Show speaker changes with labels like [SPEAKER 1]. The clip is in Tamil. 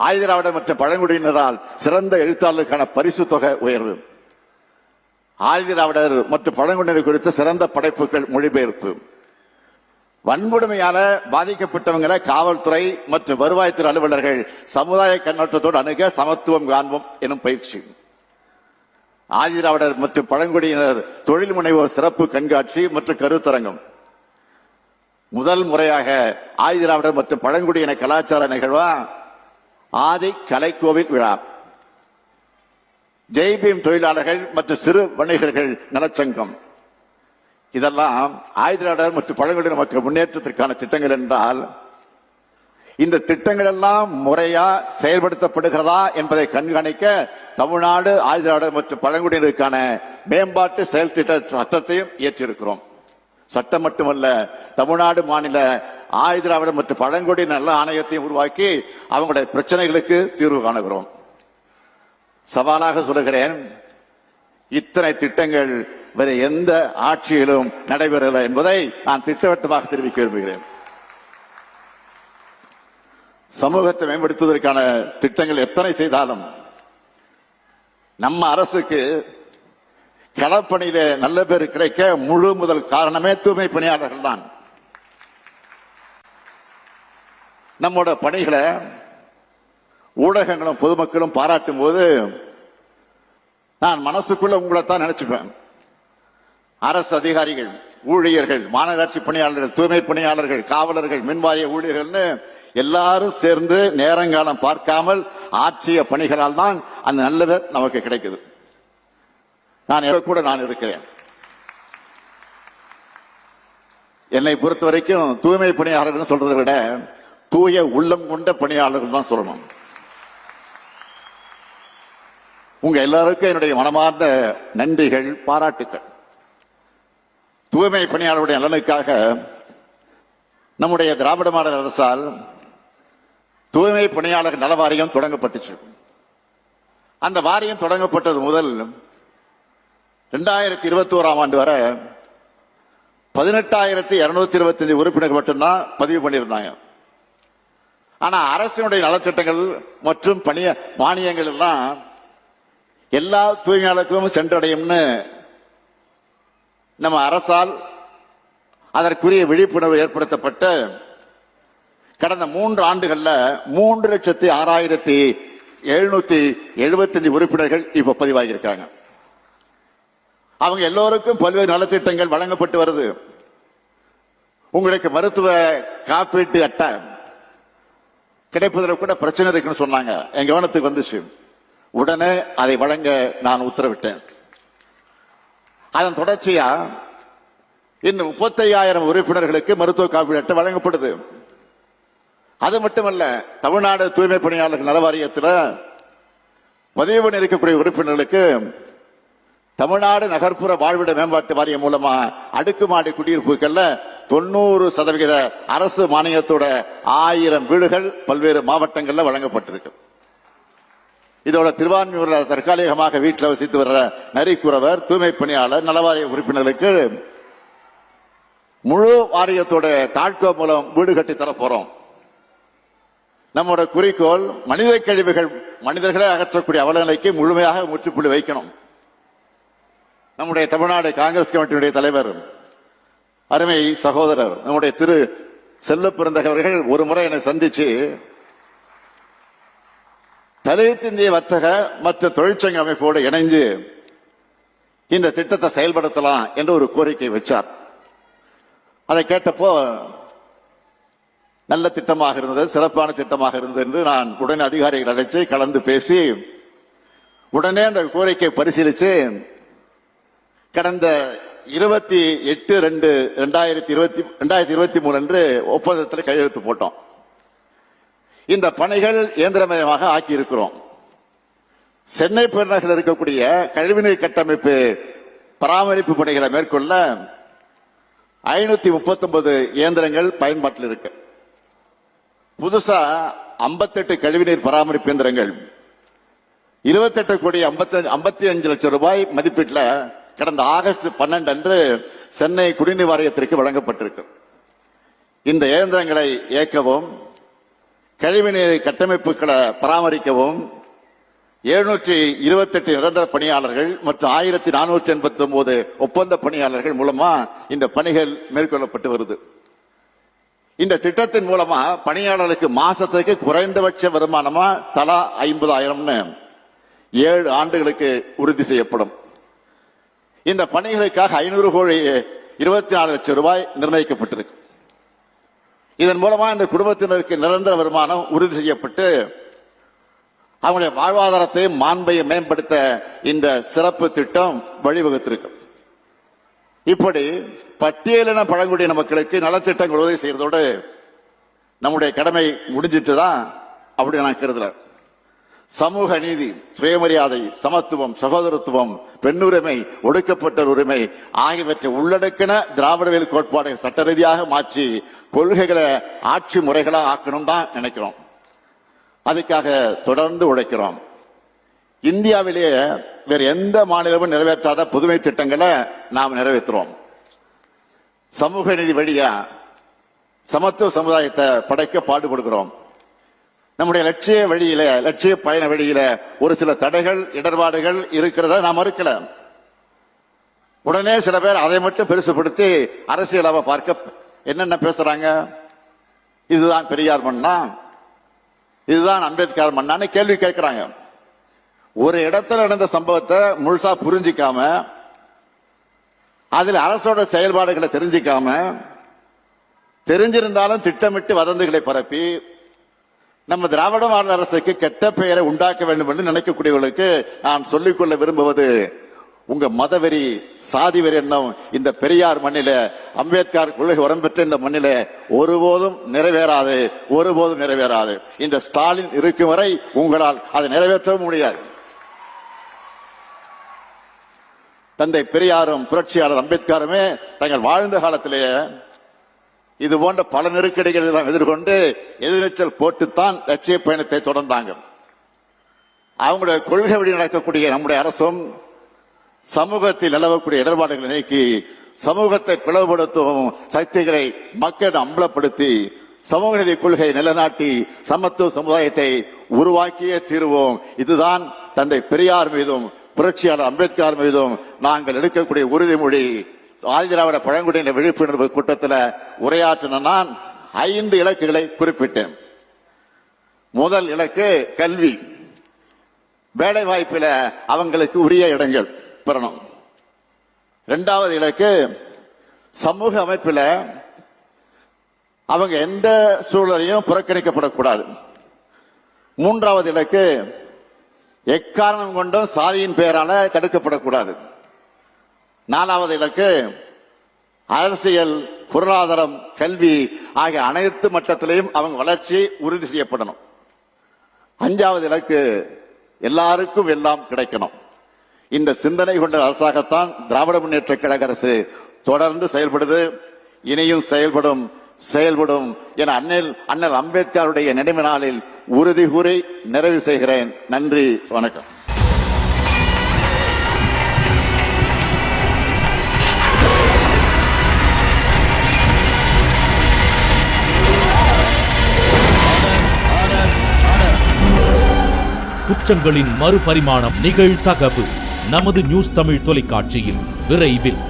[SPEAKER 1] ஆதிதிராவிடர் மற்றும் பழங்குடியினரால் சிறந்த எழுத்தாளருக்கான பரிசு தொகை உயர்வு, ஆதிதிராவிடர் மற்றும் பழங்குடியினர் குறித்த சிறந்த படைப்புகள் மொழிபெயர்ப்பு, வன்கொடுமையால பாதிக்கப்பட்டவங்களை காவல்துறை மற்றும் வருவாய்த்துறை அலுவலர்கள் சமுதாய கண்ணோட்டத்தோடு அணுக சமத்துவம் காண்போம் எனும் பயிற்சி, ஆதிதிராவிடர் மற்றும் பழங்குடியினர் தொழில் முனைவோர் சிறப்பு கண்காட்சி மற்றும் கருத்தரங்கம், முதல் முறையாக ஆதிதிராவிடர் மற்றும் பழங்குடியின கலாச்சார நிகழ்வா ஆதி கலைக்கோவில் விழா, ஜெய்பீம் தொழிலாளர்கள் மற்றும் சிறு வணிகர்கள் நலச்சங்கம். இதெல்லாம் ஆதிதிராவிடர் மற்றும் பழங்குடியின மக்கள் முன்னேற்றத்திற்கான திட்டங்கள் என்றால், இந்த திட்டங்கள் எல்லாம் முறையா செயல்படுத்தப்படுகிறதா என்பதை கண்காணிக்க தமிழ்நாடு ஆதிதிராவிடர் மற்றும் பழங்குடியினருக்கான மேம்பாட்டு செயல் திட்ட சட்டத்தையும் இயற்றியிருக்கிறோம். சட்டம் மட்டுமல்ல, தமிழ்நாடு மாநில ஆதிதிராவிடர் மற்றும் பழங்குடியினர் நல ஆணையத்தையும் உருவாக்கி அவங்களுடைய பிரச்சனைகளுக்கு தீர்வு காணுகிறோம். சவாலாக சொல்லுகிறேன், இத்தனை திட்டங்கள் வேற எந்த ஆட்சியிலும் நடைபெறவில்லை என்பதை நான் திட்டவட்டமாக தெரிவிக்க விரும்புகிறேன். சமூகத்தை மேம்படுத்துவதற்கான திட்டங்கள் எத்தனை செய்தாலும் நம்ம அரசுக்கு களப்பணியில நல்ல பேர் கிடைக்க முழு முதல் காரணமே தூய்மை பணியாளர்கள் தான். நம்மோட பணிகளை ஊடகங்களும் பொதுமக்களும் பாராட்டும் போது நான் மனசுக்குள்ள உங்களைத்தான் நினைச்சுப்பேன். அரசு அதிகாரிகள், ஊழியர்கள், மாநகராட்சி பணியாளர்கள், தூய்மை பணியாளர்கள், காவலர்கள், மின்வாரிய ஊழியர்கள்னு எல்லாரும் சேர்ந்து நேரங்காலம் பார்க்காமல் ஆற்றிய பணிகளால் தான் அந்த நல்ல பேர் நமக்கு கிடைக்குது. நான் கூட நான் இருக்கிறேன். என்னை பொறுத்த வரைக்கும் தூய்மை பணியாளர்கள் சொல்றதை விட தூய உள்ளம் கொண்ட பணியாளர்கள் தான் சொல்லணும். உங்க எல்லாருக்கும் என்னுடைய மனமார்ந்த நன்றிகள், பாராட்டுக்கள். தூய்மை பணியாளருடைய நலனுக்காக நம்முடைய திராவிட மாடல் அரசால் தூய்மை பணியாளர் நல வாரியம் தொடங்கப்பட்டுச்சு. அந்த வாரியம் தொடங்கப்பட்டது முதல் 2021 ஆண்டு வரை 18,225 உறுப்பினர்கள் மட்டும்தான் பதிவு பண்ணியிருந்தாங்க. ஆனா அரசினுடைய நலத்திட்டங்கள் மற்றும் மானியங்கள் எல்லாம் எல்லா தூய்மையாளருக்கும் சென்றடையும்னு நம்ம அரசால் அதற்குரிய விழிப்புணர்வு ஏற்படுத்தப்பட்டு கடந்த 3 ஆண்டுகள்ல 3,06,775 உறுப்பினர்கள் இப்ப பதிவாகியிருக்காங்க. அவங்க எல்லோருக்கும் பல்வேறு நலத்திட்டங்கள் வழங்கப்பட்டு வருது. உங்களுக்கு மருத்துவ காப்பீட்டு அட்டை கிடைப்பதில் கூட பிரச்சனை இருக்குன்னு சொன்னாங்க. என் கவனத்துக்கு வந்துச்சு. உடனே அதை வழங்க நான் உத்தரவிட்டேன். அதன் தொடர்ச்சியா இன்னும் 35,000 உறுப்பினர்களுக்கு மருத்துவ காப்பீடு அட்டை வழங்கப்படுது. அது மட்டுமல்ல, தமிழ்நாடு தூய்மை பணியாளர்கள் நல வாரியத்தில் பதிவு பண்ணி இருக்கக்கூடிய உறுப்பினர்களுக்கு தமிழ்நாடு நகர்ப்புற வாழ்விட மேம்பாட்டு வாரியம் மூலமா அடுக்குமாடி குடியிருப்புகள்ல 90% அரசு மானியத்தோட 1000 வீடுகள் பல்வேறு மாவட்டங்கள்ல வழங்கப்பட்டிருக்கு. இதோட திருவான்மியூர்ல தற்காலிகமாக வீட்டில் வசித்து வர்ற நரிக்குறவர், தூய்மை பணியாளர் நலவாரிய உறுப்பினர்களுக்கு முழு வாரியத்தோட தாழ்கோ மூலம் வீடு கட்டி தர போறோம். நம்மோட குறிக்கோள் மனித கழிவுகள் மனிதர்களை அகற்றக்கூடிய அவலநிலைக்கு முழுமையாக முற்றுப்புள்ளி வைக்கணும். நம்முடைய தமிழ்நாடு காங்கிரஸ் கமிட்டியுடைய தலைவர், அருமை சகோதரர் நம்முடைய திரு செல்வ பிறந்தகை அவர்கள் ஒரு முறை என்னை சந்திச்சு தலித் இந்திய வர்த்தக மற்றும் தொழிற்சங்க அமைப்போடு இணைந்து இந்த திட்டத்தை செயல்படுத்தலாம் என்று ஒரு கோரிக்கை வச்சார். அதை கேட்டப்போ நல்ல திட்டமாக இருந்தது, சிறப்பான திட்டமாக இருந்தது என்று நான் உடனே அதிகாரிகள் அழைச்சு கலந்து பேசி உடனே அந்த கோரிக்கை பரிசீலிச்சு கடந்த 28/2/2023 அன்று ஒப்பந்தத்தில் கையெழுத்து போட்டோம். இந்த பணிகள் இயந்திரமயமாக ஆக்கி இருக்கிறோம். சென்னை பெருநகரில் இருக்கக்கூடிய கழிவுநீர் கட்டமைப்பு பராமரிப்பு பணிகளை மேற்கொள்ள 539 இயந்திரங்கள் பயன்பாட்டில் இருக்கு. புதுசா 58 கழிவுநீர் பராமரிப்பு இயந்திரங்கள் 28,55 லட்சம் ரூபாய் மதிப்பீட்டில் கடந்த ஆகஸ்ட் 12 அன்று சென்னை குடிநீர் வாரியத்திற்கு வழங்கப்பட்டிருக்கு. இந்த இயந்திரங்களை இயக்கவும் கழிவுநீர் கட்டமைப்புகளை பராமரிக்கவும் 728 நிரந்தர பணியாளர்கள் மற்றும் 1489 ஒப்பந்த பணியாளர்கள் மூலமா இந்த பணிகள் மேற்கொள்ளப்பட்டு வருது. இந்த திட்டத்தின் மூலமா பணியாளர்களுக்கு மாசத்துக்கு குறைந்தபட்ச வருமானமா தலா 50,000 7 ஆண்டுகளுக்கு உறுதி செய்யப்படும். இந்த பணிகளுக்காக 500 கோடி 24 லட்சம் ரூபாய் நிர்ணயிக்கப்பட்டிருக்கு. இதன் மூலமா இந்த குடும்பத்தினருக்கு நிரந்தர வருமானம் உறுதி செய்யப்பட்டு அவங்களுடைய வாழ்வாதாரத்தை மாண்பையை மேம்படுத்த இந்த சிறப்பு திட்டம் வழிவகுத்திருக்கு. இப்படி பட்டியலின பழங்குடியின மக்களுக்கு நலத்திட்டங்கள் உதவி செய்யறதோடு நம்முடைய கடமை முடிஞ்சிட்டு தான் அப்படி நான் கருதல. சமூக நீதி, சுயமரியாதை, சமத்துவம், சகோதரத்துவம், பெண்ணுரிமை, ஒடுக்கப்பட்டோர் உரிமை ஆகியவற்றை உள்ளடக்கின திராவிடவியல் கோட்பாடுகள் சட்ட ரீதியாக மாற்றி கொள்கைகளை ஆட்சி முறைகளா ஆக்கணும் தான் நினைக்கிறோம். அதுக்காக தொடர்ந்து உழைக்கிறோம். இந்தியாவிலேயே வேற எந்த மாநிலமும் நிறைவேற்றாத புதுமை திட்டங்களை நாம் நிறைவேற்றுறோம். சமூக நீதி வழியா சமத்துவ சமுதாயத்தை படைக்க பாடுபடுகிறோம். நம்முடைய லட்சிய பயண வழியில ஒரு சில தடைகள், இடர்பாடுகள் இருக்கிறத நாம் மறுக்கல. உடனே சில பேர் அதை மட்டும் பெருசுபடுத்தி அரசியலாக பார்க்க என்னென்ன பேசுறாங்க. இதுதான் பெரியார் மண்ணா, இதுதான் அம்பேத்கர் மண்ணான்னு கேள்வி கேட்கிறாங்க. ஒரு இடத்துல நடந்த சம்பவத்தை முழுசா புரிஞ்சிக்காம, அதில் அரசோட செயல்பாடுகளை தெரிஞ்சிக்காம, தெரிஞ்சிருந்தாலும் திட்டமிட்டு வதந்திகளை பரப்பி நம்ம திராவிட மாடல் அரசுக்கு கெட்ட பெயரை உண்டாக்க வேண்டும் என்று நினைக்கக்கூடியவர்களுக்கு நான் சொல்லிக்கொள்ள விரும்புவது, உங்க மதவெறி, சாதி வெறி எண்ணம் இந்த பெரியார் மண்ணில, அம்பேத்கர் கொள்கை வரம் பெற்ற இந்த மண்ணில ஒருபோதும் நிறைவேறாது, ஒருபோதும் நிறைவேறாது. இந்த ஸ்டாலின் இருக்கும் வரை உங்களால் அதை நிறைவேற்றவும் முடியாது. தந்தை பெரியாரும் புரட்சியாளர் அம்பேத்கருமே தங்கள் வாழ்ந்த காலத்திலேயே இது போன்ற பல நெருக்கடிகளை எல்லாம் எதிர்கொண்டு எதிர்நீச்சல் போட்டுத்தான் லட்சிய பயணத்தை தொடர்ந்தாங்க. அவங்களுடைய கொள்கை வழி நடக்கக்கூடிய நம்முடைய அரசும் சமூகத்தில் நிலவக்கூடிய இடர்பாடுகளை நீக்கி சமூகத்தை பிளவுபடுத்தும் சக்திகளை மக்களிடம் அம்பலப்படுத்தி சமூக நீதி கொள்கை நிலைநாட்டி சமத்துவ சமுதாயத்தை உருவாக்கியே தீருவோம். இதுதான் தந்தை பெரியார் மீதும் புரட்சியாளர் அம்பேத்கர் மீதும் நாங்கள் எடுக்கக்கூடிய உறுதிமொழி. ஆதிதிராவிட பழங்குடியின விழிப்புணர்வு கூட்டத்தில் உரையாற்றின நான் 5 இலக்குகளை குறிப்பிட்டேன். முதல் இலக்கு கல்வி, வேலை வாய்ப்பில் அவங்களுக்கு உரிய இடங்கள் பெறணும். 2வது இலக்கு சமூக அமைப்பில் அவங்க எந்த சூழலையும் புறக்கணிக்கப்படக்கூடாது. 3வது இலக்கு எக்காரணம் கொண்டும் சாதியின் பெயரால தடுக்கப்படக்கூடாது. 4வது இலக்கு அரசியல், பொருளாதாரம், கல்வி ஆகிய அனைத்து மட்டத்திலையும் அவங்க வளர்ச்சி உறுதி செய்யப்படணும். 5வது இலக்கு எல்லாருக்கும் எல்லாம் கிடைக்கணும். இந்த சிந்தனை கொண்ட அரசாகத்தான் திராவிட முன்னேற்ற கழக அரசு தொடர்ந்து செயல்படுது, இனியும் செயல்படும் என அண்ணல் அம்பேத்கருடைய நினைவு நாளில் உறுதி கூறி நிறைவு செய்கிறேன். நன்றி, வணக்கம்.
[SPEAKER 2] குற்றங்களின் மறுபரிமாணம் நிகழ்தகவு நமது நியூஸ் தமிழ் தொலைக்காட்சியில் விரைவில்.